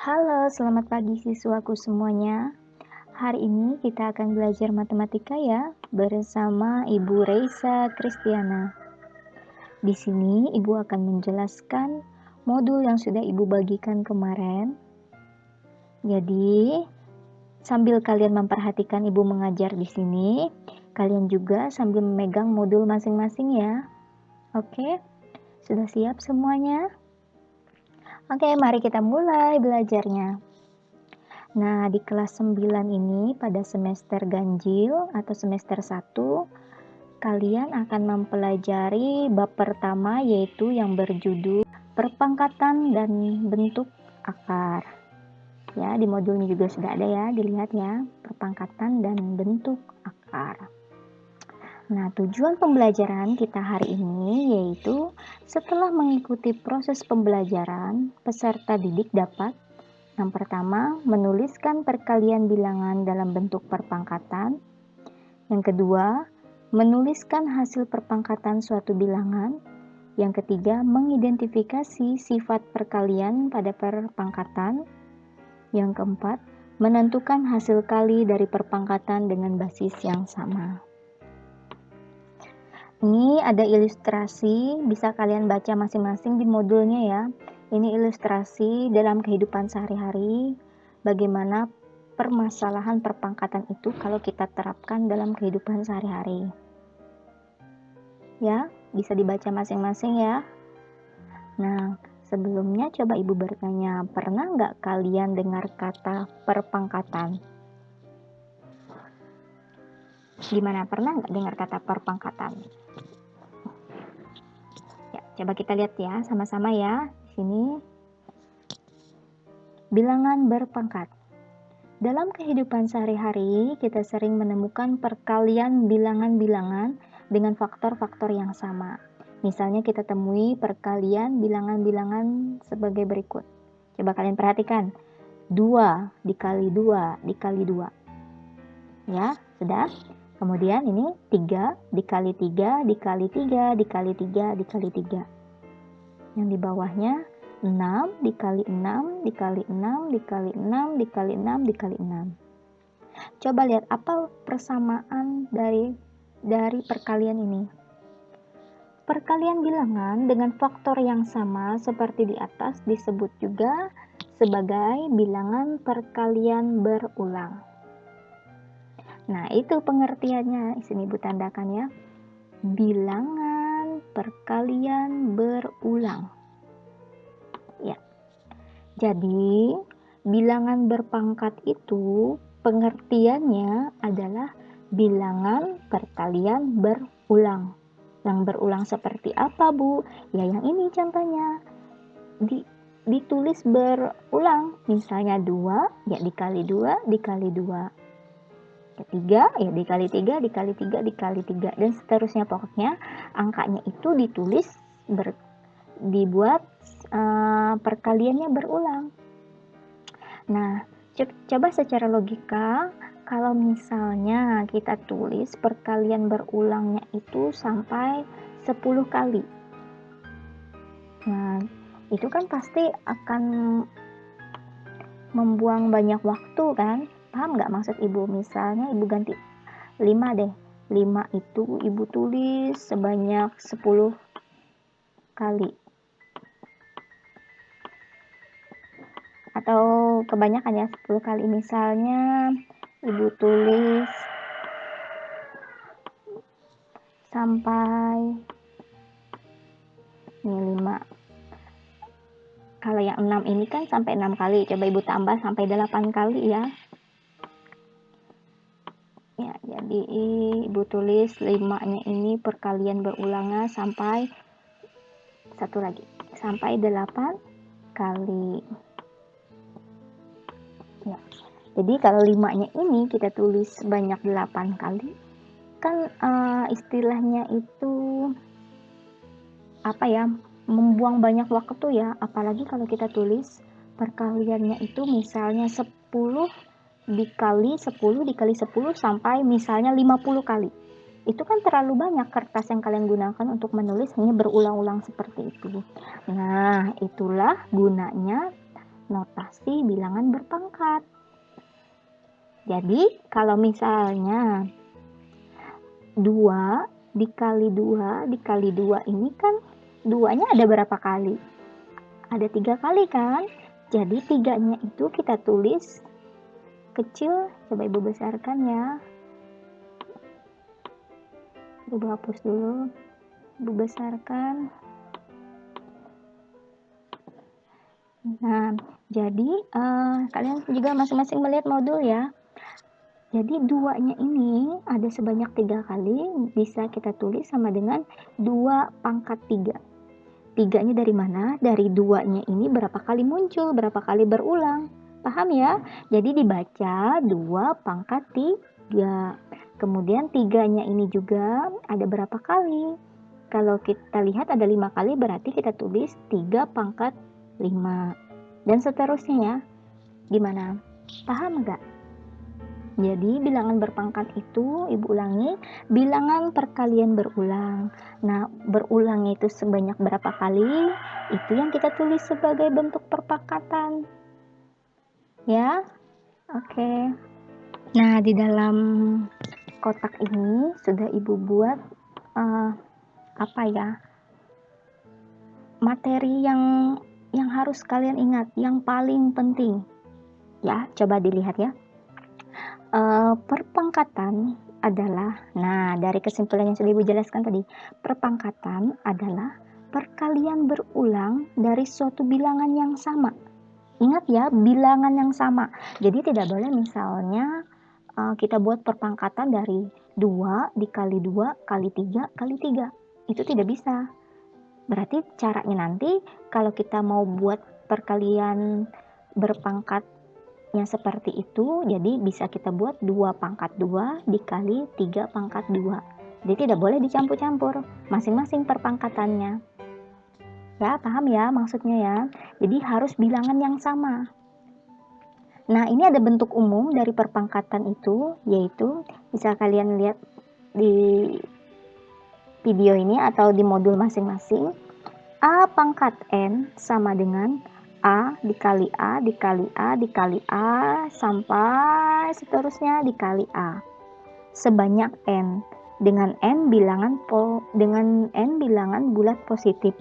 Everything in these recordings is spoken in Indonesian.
Halo, selamat pagi siswaku semuanya. Hari ini kita akan belajar matematika ya, bersama Ibu Reisa Kristiana. Di sini Ibu akan menjelaskan modul yang sudah Ibu bagikan kemarin. Jadi, sambil kalian memperhatikan Ibu mengajar di sini, kalian juga sambil memegang modul masing-masing ya. Oke, sudah siap semuanya? Oke, mari kita mulai belajarnya. Nah, di kelas 9 ini pada semester ganjil atau semester 1, kalian akan mempelajari bab pertama yaitu yang berjudul perpangkatan dan bentuk akar. Ya, di modulnya juga sudah ada ya, dilihat ya, perpangkatan dan bentuk akar. Nah, tujuan pembelajaran kita hari ini yaitu setelah mengikuti proses pembelajaran, peserta didik dapat yang pertama, menuliskan perkalian bilangan dalam bentuk perpangkatan. Yang kedua, menuliskan hasil perpangkatan suatu bilangan. Yang ketiga, mengidentifikasi sifat perkalian pada perpangkatan. Yang keempat, menentukan hasil kali dari perpangkatan dengan basis yang sama. Ini ada ilustrasi, bisa kalian baca masing-masing di modulnya ya. Ini ilustrasi dalam kehidupan sehari-hari, bagaimana permasalahan perpangkatan itu kalau kita terapkan dalam kehidupan sehari-hari. Ya, bisa dibaca masing-masing ya. Nah, sebelumnya coba Ibu bertanya, pernah nggak kalian dengar kata perpangkatan? Gimana, pernah nggak dengar kata perpangkatan? Ya, coba kita lihat ya, sama-sama ya. Di sini, bilangan berpangkat. Dalam kehidupan sehari-hari, kita sering menemukan perkalian bilangan-bilangan dengan faktor-faktor yang sama. Misalnya kita temui perkalian bilangan-bilangan sebagai berikut. Coba kalian perhatikan. 2 dikali 2 dikali 2. Ya, sudah. Kemudian ini 3 dikali 3 dikali 3 dikali 3 dikali 3. Yang di bawahnya 6 dikali 6 dikali 6 dikali 6 dikali 6 dikali 6. Coba lihat apa persamaan dari perkalian ini. Perkalian bilangan dengan faktor yang sama seperti di atas disebut juga sebagai bilangan perkalian berulang. Nah, itu pengertiannya. Di sini Ibu tandakan ya. Bilangan perkalian berulang. Ya. Jadi, bilangan berpangkat itu pengertiannya adalah bilangan perkalian berulang. Yang berulang seperti apa, Bu? Ya, yang ini contohnya. Ditulis berulang. Misalnya 2, ya dikali 2, dikali 2. Ketiga, ya dikali 3, dikali 3, dikali 3. Dan seterusnya, pokoknya angkanya itu ditulis dibuat perkaliannya berulang. Nah, coba secara logika, kalau misalnya kita tulis perkalian berulangnya itu sampai 10 kali. Nah, itu kan pasti akan membuang banyak waktu kan? Paham nggak maksud Ibu? Misalnya Ibu ganti 5 deh. 5 itu Ibu tulis sebanyak 10 kali. Atau kebanyakan ya 10 kali. Misalnya Ibu tulis sampai ini 5. Kalau yang 6 ini kan sampai 6 kali. Coba Ibu tambah sampai 8 kali ya. Ya, jadi Ibu tulis 5-nya ini perkalian berulangnya sampai satu lagi. Sampai 8 kali. Ya. Jadi kalau 5-nya ini kita tulis sebanyak 8 kali. Kan istilahnya itu apa ya, membuang banyak waktu ya, apalagi kalau kita tulis perkaliannya itu misalnya 10 dikali 10 dikali 10 sampai misalnya 50 kali. Itu kan terlalu banyak kertas yang kalian gunakan untuk menulis hanya berulang-ulang seperti itu. Nah, itulah gunanya notasi bilangan berpangkat. Jadi kalau misalnya 2 dikali 2 dikali 2 ini kan 2-nya ada berapa kali? Ada 3 kali kan? Jadi 3-nya itu kita tulis kecil, coba Ibu besarkan ya. Ibu hapus dulu, Ibu besarkan. Nah, jadi kalian juga masing-masing melihat modul ya. Jadi 2-nya ini ada sebanyak 3 kali, bisa kita tulis sama dengan 2 pangkat 3. 3-nya dari mana? Dari 2-nya ini berapa kali muncul, berapa kali berulang. Paham ya? Jadi dibaca 2 pangkat 3. Kemudian 3-nya ini juga ada berapa kali? Kalau kita lihat ada 5 kali, berarti kita tulis 3 pangkat 5. Dan seterusnya ya. Gimana? Paham nggak? Jadi bilangan berpangkat itu, Ibu ulangi, bilangan perkalian berulang. Nah, berulangnya itu sebanyak berapa kali? Itu yang kita tulis sebagai bentuk perpangkatan. Ya, oke. Nah, di dalam kotak ini sudah Ibu buat materi yang harus kalian ingat, yang paling penting. Ya, coba dilihat ya. Perpangkatan adalah, nah dari kesimpulan yang sudah Ibu jelaskan tadi, perpangkatan adalah perkalian berulang dari suatu bilangan yang sama. Ingat ya, bilangan yang sama. Jadi tidak boleh misalnya kita buat perpangkatan dari 2 dikali 2 kali 3 kali 3. Itu tidak bisa. Berarti caranya nanti kalau kita mau buat perkalian berpangkat yang seperti itu, jadi bisa kita buat 2 pangkat 2 dikali 3 pangkat 2. Jadi tidak boleh dicampur-campur, masing-masing perpangkatannya. Ya, paham ya maksudnya ya? Jadi harus bilangan yang sama. Nah, ini ada bentuk umum dari perpangkatan itu, yaitu bisa kalian lihat di video ini atau di modul masing-masing. A pangkat N sama dengan A dikali A dikali A dikali A sampai seterusnya dikali A sebanyak N dengan N bilangan bulat positif.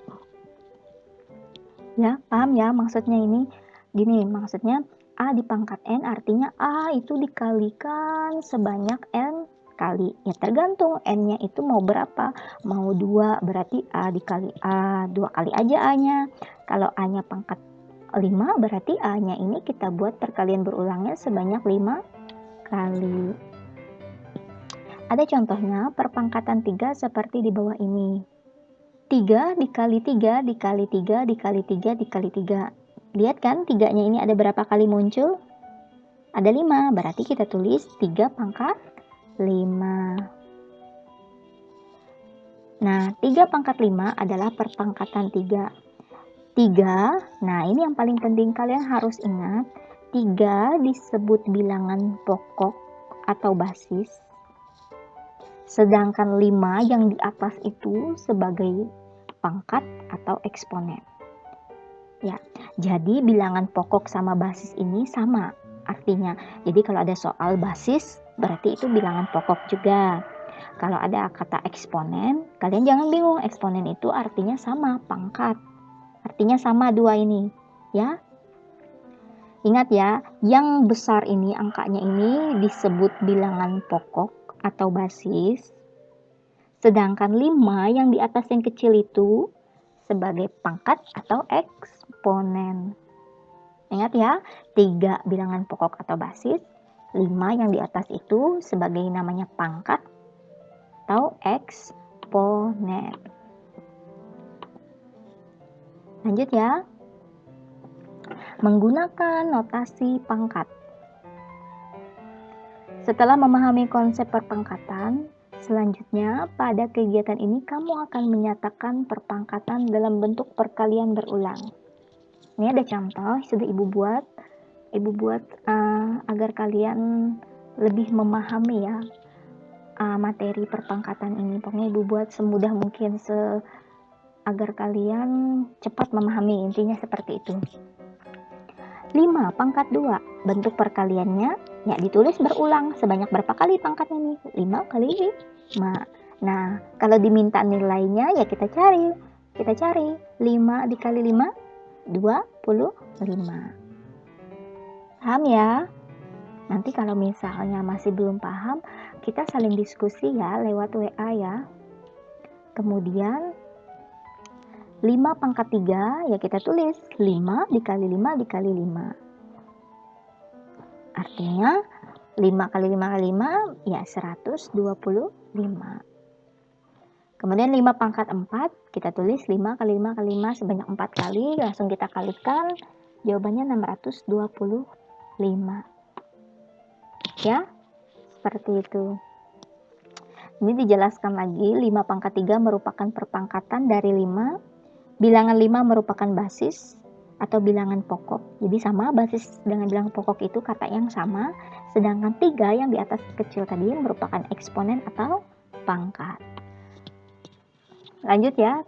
Ya, paham ya maksudnya ini? Gini, maksudnya A di pangkat N artinya A itu dikalikan sebanyak N kali. Ya tergantung N-nya itu mau berapa. Mau 2 berarti A dikali A, 2 kali aja A-nya. Kalau A-nya pangkat 5 berarti A-nya ini kita buat perkalian berulangnya sebanyak 5 kali. Ada contohnya perpangkatan 3 seperti di bawah ini. 3 dikali 3 dikali 3 dikali 3 dikali 3. Lihat kan 3-nya ini ada berapa kali muncul? Ada 5, berarti kita tulis 3 pangkat 5. Nah, 3 pangkat 5 adalah perpangkatan 3. 3, nah ini yang paling penting kalian harus ingat, 3 disebut bilangan pokok atau basis, sedangkan 5 yang di atas itu sebagai pangkat atau eksponen. Ya, jadi bilangan pokok sama basis ini sama artinya. Jadi kalau ada soal basis, berarti itu bilangan pokok juga. Kalau ada kata eksponen, kalian jangan bingung, eksponen itu artinya sama, pangkat. Artinya sama dua ini, ya. Ingat ya, yang besar ini, angkanya ini disebut bilangan pokok atau basis. Sedangkan 5 yang di atas yang kecil itu sebagai pangkat atau eksponen. Ingat ya, 3 bilangan pokok atau basis, 5 yang di atas itu sebagai namanya pangkat atau eksponen. Lanjut ya. Menggunakan notasi pangkat. Setelah memahami konsep perpangkatan, selanjutnya pada kegiatan ini kamu akan menyatakan perpangkatan dalam bentuk perkalian berulang. Ini ada contoh sudah Ibu buat. Ibu buat agar kalian lebih memahami ya materi perpangkatan ini. Pokoknya Ibu buat semudah mungkin agar kalian cepat memahami, intinya seperti itu. 5 pangkat 2. Bentuk perkaliannya ya ditulis berulang. Sebanyak berapa kali pangkatnya nih? 5 kali 5. Nah, kalau diminta nilainya ya kita cari. Kita cari 5 dikali 5, 25. Paham ya? Nanti kalau misalnya masih belum paham, kita saling diskusi ya lewat WA ya. Kemudian 5 pangkat 3 ya kita tulis 5 dikali 5 dikali 5. Artinya 5 kali 5 kali 5 ya 125. Kemudian 5 pangkat 4 kita tulis 5 kali 5 kali 5 sebanyak 4 kali, langsung kita kalikan, jawabannya 625. Ya, seperti itu. Ini dijelaskan lagi, 5 pangkat 3 merupakan perpangkatan dari 5. Bilangan 5 merupakan basis atau bilangan pokok. Jadi sama, basis dengan bilangan pokok itu kata yang sama. Sedangkan 3 yang di atas kecil tadi merupakan eksponen atau pangkat. Lanjut ya,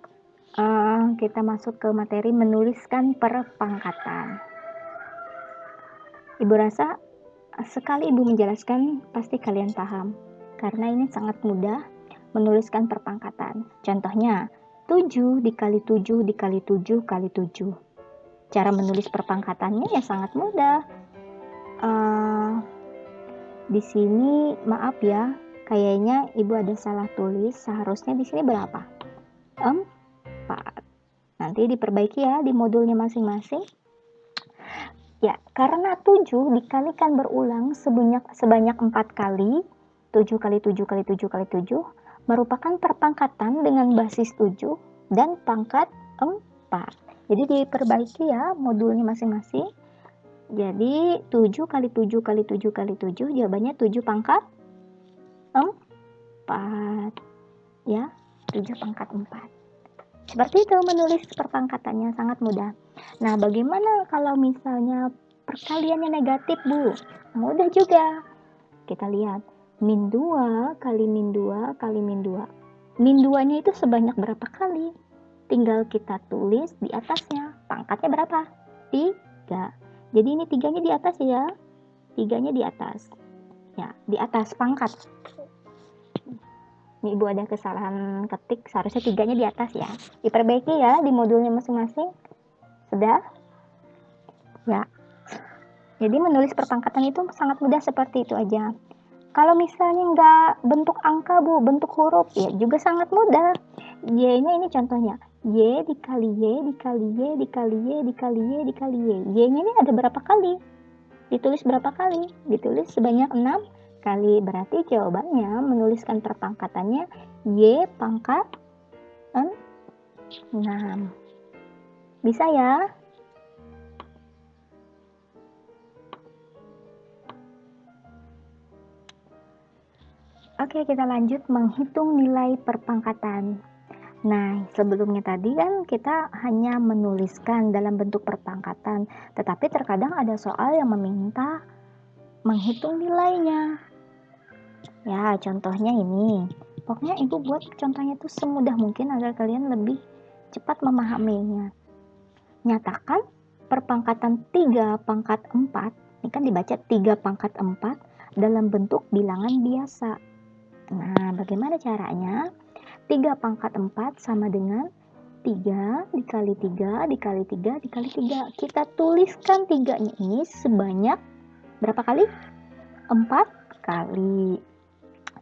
kita masuk ke materi menuliskan perpangkatan. Ibu rasa sekali Ibu menjelaskan pasti kalian paham, karena ini sangat mudah menuliskan perpangkatan. Contohnya 7 dikali 7 dikali 7 kali 7. Cara menulis perpangkatannya ya sangat mudah. Di sini maaf ya, kayaknya Ibu ada salah tulis. Seharusnya di sini berapa? 4. Nanti diperbaiki ya di modulnya masing-masing. Ya, karena 7 dikalikan berulang sebanyak 4 kali, 7 kali 7 kali 7 kali 7, merupakan perpangkatan dengan basis 7 dan pangkat 4. Jadi diperbaiki ya modulnya masing-masing. Jadi 7 kali 7 kali 7 kali 7, jawabannya 7 pangkat 4. Ya, 7 pangkat 4. Seperti itu menulis perpangkatannya, sangat mudah. Nah, bagaimana kalau misalnya perkaliannya negatif, Bu? Mudah juga. Kita lihat, min 2 kali min 2 kali min 2. Min 2-nya itu sebanyak berapa kali? Tinggal kita tulis di atasnya. Pangkatnya berapa? 3. Jadi ini 3-nya di atas ya. 3-nya di atas. Ya, di atas pangkat. Ini Ibu ada kesalahan ketik, seharusnya 3-nya di atas ya. Diperbaiki ya di modulnya masing-masing. Sudah? Ya. Jadi menulis perpangkatan itu sangat mudah seperti itu aja. Kalau misalnya nggak bentuk angka, Bu, bentuk huruf, ya juga sangat mudah. Y-nya ini contohnya. Y dikali Y dikali Y dikali Y dikali Y dikali Y. Y-nya ini ada berapa kali? Ditulis berapa kali? Ditulis sebanyak 6 kali. Berarti jawabannya menuliskan perpangkatannya Y pangkat 6. Bisa ya? Oke, kita lanjut menghitung nilai perpangkatan. Nah, sebelumnya tadi kan kita hanya menuliskan dalam bentuk perpangkatan, tetapi terkadang ada soal yang meminta menghitung nilainya. Ya, contohnya ini. Pokoknya Ibu buat contohnya itu semudah mungkin agar kalian lebih cepat memahaminya. Nyatakan perpangkatan 3 pangkat 4, ini kan dibaca 3 pangkat 4 dalam bentuk bilangan biasa. Nah, bagaimana caranya? 3 pangkat 4 sama dengan 3 dikali 3 dikali 3 dikali 3. Kita tuliskan 3-nya ini sebanyak berapa kali? 4 kali.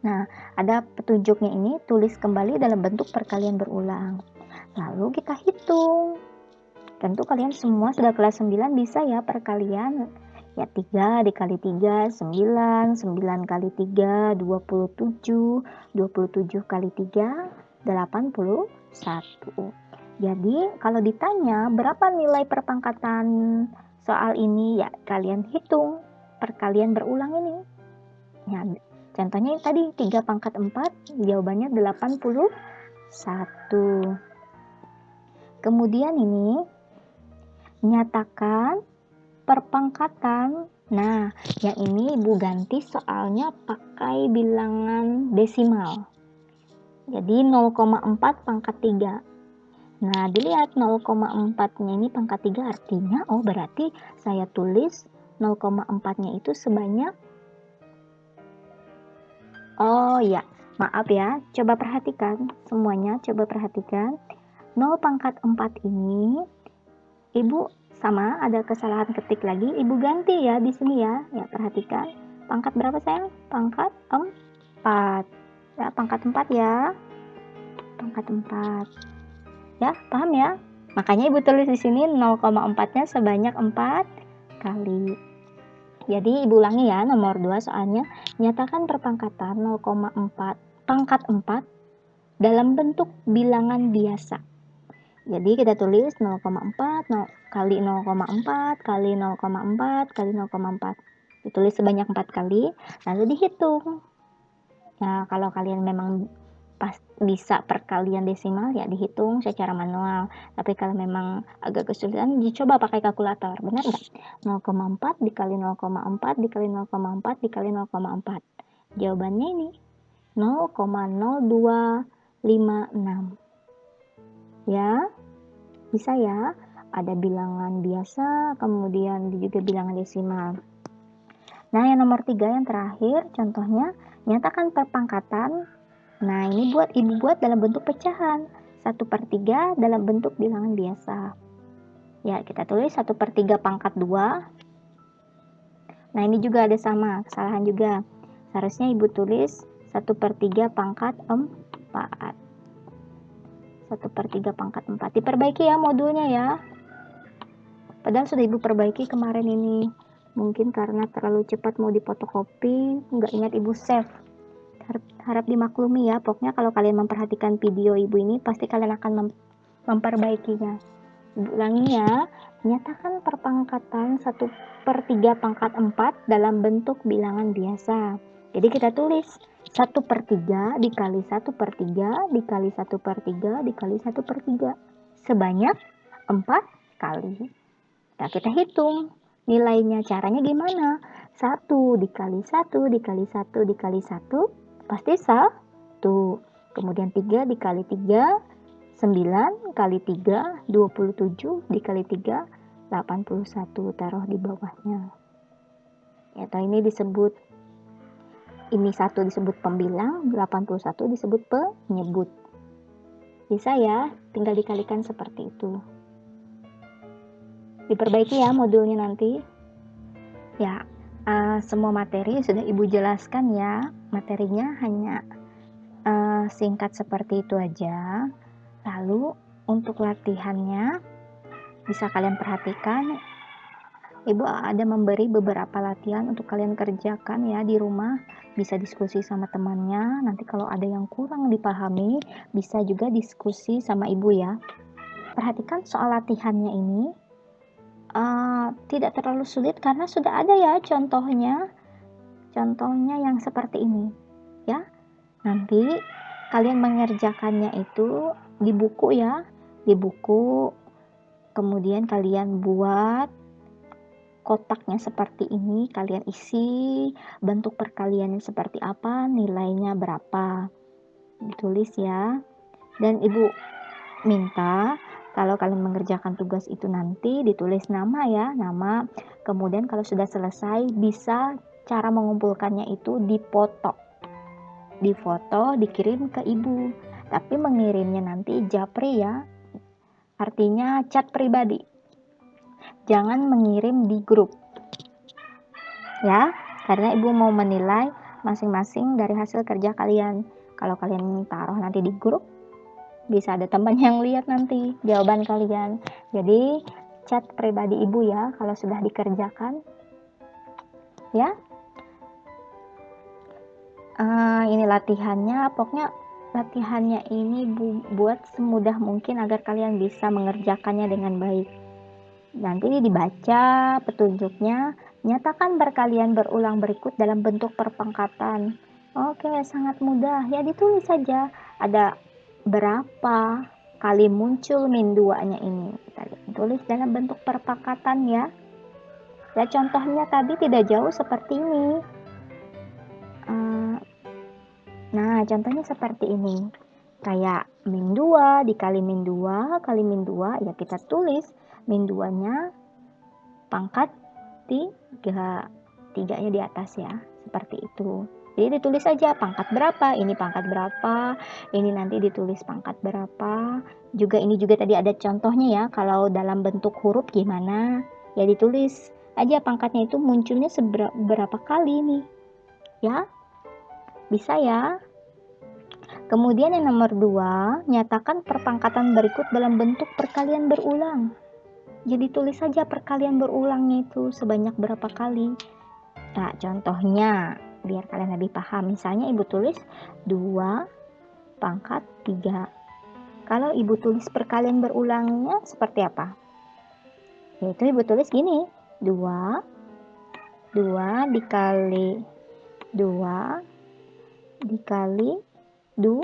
Nah, ada petunjuknya ini, tulis kembali dalam bentuk perkalian berulang. Lalu kita hitung. Tentu kalian semua sudah kelas 9 bisa ya perkalian. Ya 3 dikali 3, 9, 9 kali 3, 27, 27 kali 3, 81. Jadi kalau ditanya berapa nilai perpangkatan soal ini, ya kalian hitung perkalian berulang ini. Ya, contohnya tadi 3 pangkat 4, jawabannya 81. Kemudian ini, nyatakan perpangkatan. Nah, yang ini Ibu ganti soalnya pakai bilangan desimal. Jadi 0,4 pangkat 3. Nah, dilihat 0,4-nya ini pangkat 3 artinya, oh berarti saya tulis 0,4-nya itu sebanyak, oh ya, maaf ya, coba perhatikan semuanya, coba perhatikan. 0 pangkat 4 ini, Ibu sama ada kesalahan ketik lagi, Ibu ganti ya di sini ya. Ya, perhatikan. Pangkat berapa sayang? Pangkat 4. Ya, pangkat 4 ya. Pangkat 4. Ya, paham ya? Makanya Ibu tulis di sini 0,4-nya sebanyak 4 kali. Jadi Ibu ulangi ya, nomor 2 soalnya. Nyatakan perpangkatan 0,4 pangkat 4 dalam bentuk bilangan biasa. Jadi kita tulis 0,4 kali 0,4 kali 0,4 kali 0,4. Ditulis sebanyak 4 kali, lalu dihitung. Nah, kalau kalian memang pas bisa perkalian desimal ya dihitung secara manual. Tapi kalau memang agak kesulitan, dicoba pakai kalkulator. Benar nggak? 0,4 dikali 0,4 dikali 0,4 dikali 0,4. Jawabannya ini 0,0256. Ya, bisa ya. Ada bilangan biasa, kemudian juga bilangan desimal. Nah, yang nomor 3 yang terakhir, contohnya, nyatakan perpangkatan. Nah, ini Ibu buat dalam bentuk pecahan. 1/3 dalam bentuk bilangan biasa. Ya, kita tulis 1/3 pangkat 2. Nah, ini juga ada sama, kesalahan juga. Seharusnya Ibu tulis 1/3 pangkat 4. 1/3 pangkat 4. Diperbaiki ya modulnya ya. Padahal sudah Ibu perbaiki kemarin ini. Mungkin karena terlalu cepat mau difotokopi, nggak ingat Ibu save. Harap dimaklumi ya. Pokoknya kalau kalian memperhatikan video Ibu ini, pasti kalian akan memperbaikinya. Ibu ulangi ya. Nyatakan perpangkatan 1/3 pangkat 4 dalam bentuk bilangan biasa. Jadi kita tulis 1/3 dikali 1/3 dikali 1/3 dikali 1/3 sebanyak 4 kali. Nah, kita hitung nilainya. Caranya gimana? 1 dikali 1 dikali 1 dikali 1 pasti 1. Kemudian 3 dikali 3, 9 kali 3, 27 dikali 3, 81. Taruh di bawahnya. Ya, ini disebut, ini 1 disebut pembilang, 81 disebut penyebut. Bisa ya, tinggal dikalikan seperti itu. Diperbaiki ya modulnya nanti. Ya, semua materi sudah Ibu jelaskan ya. Materinya hanya singkat seperti itu aja. Lalu untuk latihannya bisa kalian perhatikan. Ibu ada memberi beberapa latihan untuk kalian kerjakan ya di rumah. Bisa diskusi sama temannya. Nanti kalau ada yang kurang dipahami, bisa juga diskusi sama Ibu ya. Perhatikan soal latihannya ini. Tidak terlalu sulit karena sudah ada ya contohnya yang seperti ini ya. Nanti kalian mengerjakannya itu di buku ya, di buku, kemudian kalian buat kotaknya seperti ini, kalian isi bentuk perkaliannya seperti apa, nilainya berapa, ditulis ya. Dan Ibu minta kalau kalian mengerjakan tugas itu nanti ditulis nama ya, nama. Kemudian kalau sudah selesai bisa cara mengumpulkannya itu difoto, dikirim ke Ibu. Tapi mengirimnya nanti japri ya, artinya chat pribadi. Jangan mengirim di grup ya, karena Ibu mau menilai masing-masing dari hasil kerja kalian. Kalau kalian taruh nanti di grup, bisa ada teman yang lihat nanti jawaban kalian. Jadi chat pribadi Ibu ya kalau sudah dikerjakan ya. Ini latihannya, pokoknya latihannya ini buat semudah mungkin agar kalian bisa mengerjakannya dengan baik. Nanti dibaca petunjuknya, nyatakan perkalian berulang berikut dalam bentuk perpangkatan. Oke, sangat mudah ya, ditulis saja ada berapa kali muncul min 2-nya ini. Kita tulis dalam bentuk perpangkatan ya. Ya, contohnya tadi tidak jauh seperti ini. Nah, contohnya seperti ini. Kayak min 2 dikali min 2 kali min 2, ya kita tulis min 2-nya pangkat 3. 3-nya di atas ya, seperti itu. Jadi ditulis aja pangkat berapa, ini pangkat berapa, ini nanti ditulis pangkat berapa. Juga ini juga tadi ada contohnya ya, kalau dalam bentuk huruf gimana, ya ditulis aja pangkatnya itu munculnya berapa kali nih. Ya, bisa ya. Kemudian yang nomor 2, nyatakan perpangkatan berikut dalam bentuk perkalian berulang. Jadi tulis saja perkalian berulangnya itu sebanyak berapa kali. Nah, contohnya biar kalian lebih paham. Misalnya ibu tulis 2 pangkat 3. Kalau ibu tulis perkalian berulangnya seperti apa? Yaitu ibu tulis gini, 2 dikali 2 dikali 2.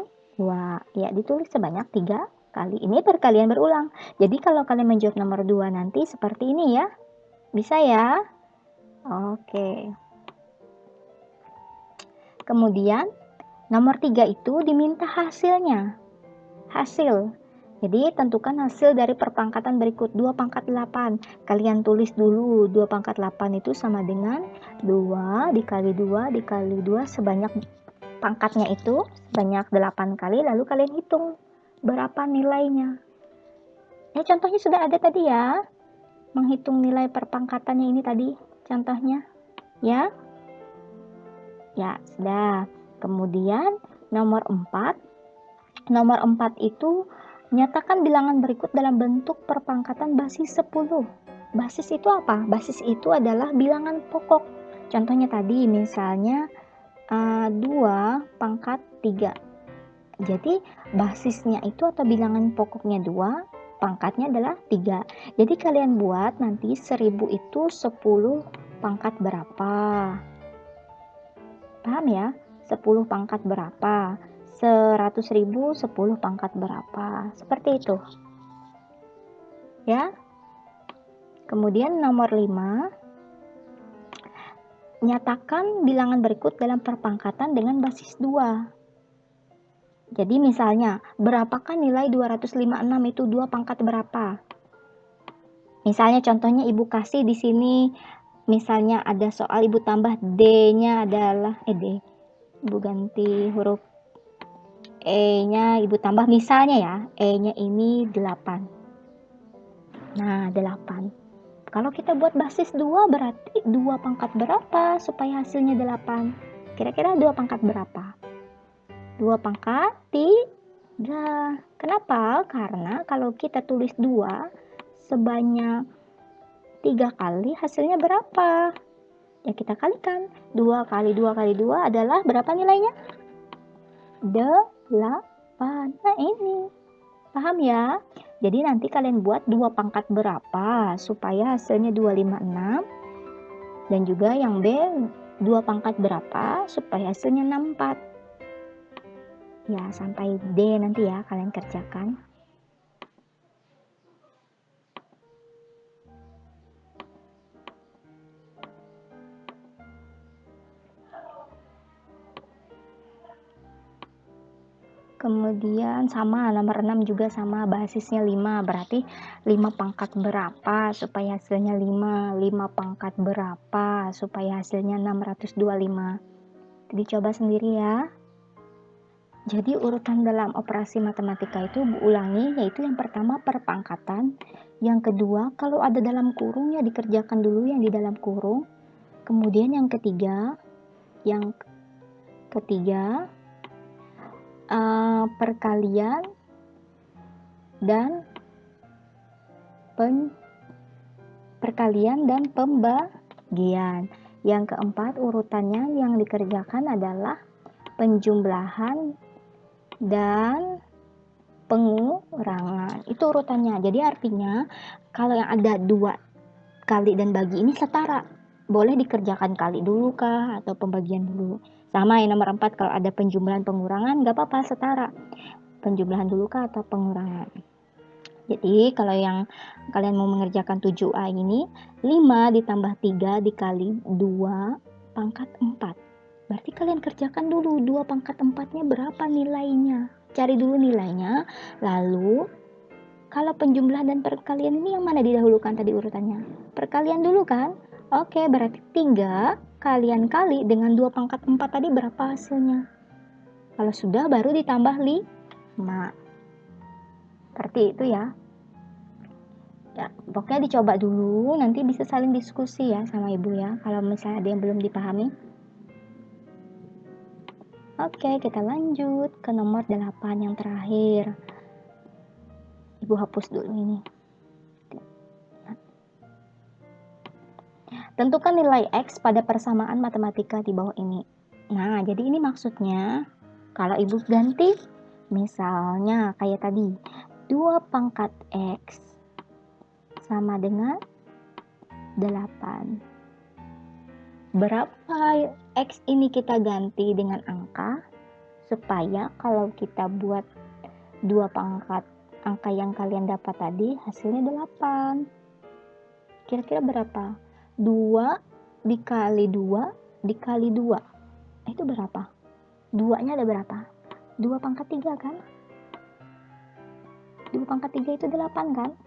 Ya, ditulis sebanyak 3 kali. Ini perkalian berulang. Jadi kalau kalian menjawab nomor 2 nanti seperti ini ya. Bisa ya? Oke. Kemudian nomor 3 itu diminta hasilnya. Hasil. Jadi tentukan hasil dari perpangkatan berikut 2 pangkat 8. Kalian tulis dulu 2 pangkat 8 itu sama dengan 2 dikali 2 dikali 2 sebanyak pangkatnya itu sebanyak 8 kali, lalu kalian hitung berapa nilainya. Ya contohnya sudah ada tadi ya. Menghitung nilai perpangkatannya ini tadi contohnya. Ya. Ya, sudah. Kemudian nomor 4. Nomor 4 itu nyatakan bilangan berikut dalam bentuk perpangkatan basis 10. Basis itu apa? Basis itu adalah bilangan pokok. Contohnya tadi misalnya 2 pangkat 3. Jadi basisnya itu atau bilangan pokoknya 2, pangkatnya adalah 3. Jadi kalian buat nanti 1000 itu 10 pangkat berapa? Paham ya? 10 pangkat berapa? 100.000 10 pangkat berapa? Seperti itu. Ya. Kemudian nomor 5. Nyatakan bilangan berikut dalam perpangkatan dengan basis 2. Jadi misalnya, berapakah nilai 256 itu 2 pangkat berapa? Misalnya contohnya ibu kasih di sini, misalnya ada soal ibu tambah D-nya adalah D. Ibu ganti huruf E-nya ibu tambah misalnya ya, E-nya ini 8. Nah, 8. Kalau kita buat basis 2 berarti 2 pangkat berapa supaya hasilnya 8? Kira-kira 2 pangkat berapa? 2 pangkat 3. Kenapa? Karena kalau kita tulis 2 sebanyak 3 kali hasilnya berapa? Ya kita kalikan. 2 kali 2 kali 2 adalah berapa nilainya? 8. Nah ini. Paham ya? Jadi nanti kalian buat 2 pangkat berapa supaya hasilnya 256. Dan juga yang B 2 pangkat berapa supaya hasilnya 64. Ya sampai D nanti ya kalian kerjakan. Kemudian sama nomor 6 juga sama, basisnya 5, berarti 5 pangkat berapa supaya hasilnya 5, 5 pangkat berapa supaya hasilnya 625. Jadi coba sendiri ya. Jadi urutan dalam operasi matematika itu ulangi, yaitu yang pertama perpangkatan, yang kedua kalau ada dalam kurung ya dikerjakan dulu yang di dalam kurung, kemudian yang ketiga perkalian dan pembagian. Yang keempat urutannya yang dikerjakan adalah penjumlahan dan pengurangan. Itu urutannya. Jadi artinya kalau yang ada 2 kali dan bagi ini setara. Boleh dikerjakan kali dulu kah atau pembagian dulu. Sama yang nomor 4 kalau ada penjumlahan pengurangan nggak apa-apa setara. Penjumlahan dulu kah atau pengurangan. Jadi kalau yang kalian mau mengerjakan 7A ini 5 ditambah 3 dikali 2 pangkat 4. Berarti kalian kerjakan dulu 2 pangkat 4-nya berapa nilainya. cari dulu nilainya. Lalu kalau penjumlahan dan perkalian ini yang mana didahulukan tadi urutannya? Perkalian dulu kan? Oke, berarti 3 kalian kali dengan 2 pangkat 4 tadi berapa hasilnya? Kalau sudah baru ditambah 5. Seperti itu ya. Ya, pokoknya dicoba dulu, nanti bisa saling diskusi ya sama ibu ya, kalau misalnya ada yang belum dipahami. Oke, kita lanjut ke nomor 8 yang terakhir. Ibu hapus dulu ini. Tentukan nilai X pada persamaan matematika di bawah ini. Nah, jadi ini maksudnya, kalau ibu ganti, misalnya kayak tadi, 2 pangkat X sama dengan 8. Berapa X ini kita ganti dengan angka, supaya kalau kita buat 2 pangkat angka yang kalian dapat tadi, hasilnya 8. Kira-kira berapa? 2 dikali 2 dikali 2. Itu berapa? 2-nya ada berapa? 2 pangkat 3 kan? 2 pangkat 3 itu 8 kan?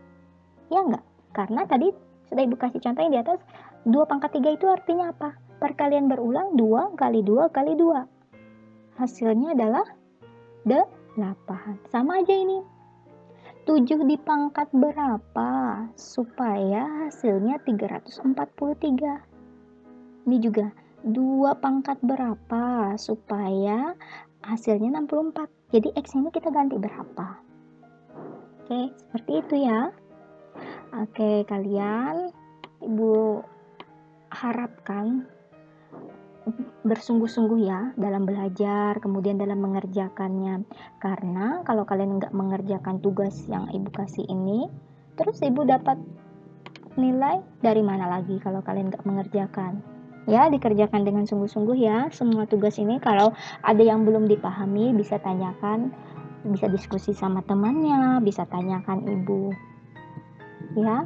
Ya enggak? Karena tadi sudah ibu kasih contohnya di atas, 2 pangkat 3 itu artinya apa? Perkalian berulang 2 kali 2 kali 2. Hasilnya adalah 8. Sama aja ini. 7 dipangkat berapa? Supaya hasilnya 343. Ini juga 2 pangkat berapa? Supaya hasilnya 64. Jadi X ini kita ganti berapa? Oke, seperti itu ya. Oke, kalian, ibu harapkan bersungguh-sungguh ya dalam belajar, kemudian dalam mengerjakannya. Karena kalau kalian nggak mengerjakan tugas yang ibu kasih ini, terus ibu dapat nilai dari mana lagi kalau kalian nggak mengerjakan? Ya, dikerjakan dengan sungguh-sungguh ya semua tugas ini. Kalau ada yang belum dipahami, bisa tanyakan, bisa diskusi sama temannya, bisa tanyakan ibu. Ya.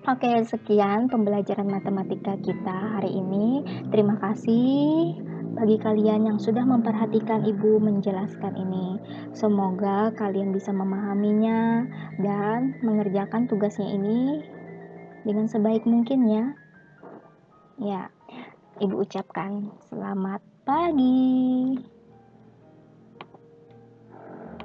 Oke, sekian pembelajaran matematika kita hari ini. Terima kasih bagi kalian yang sudah memperhatikan ibu menjelaskan ini. Semoga kalian bisa memahaminya dan mengerjakan tugasnya ini dengan sebaik mungkin ya. Ya, ibu ucapkan selamat pagi.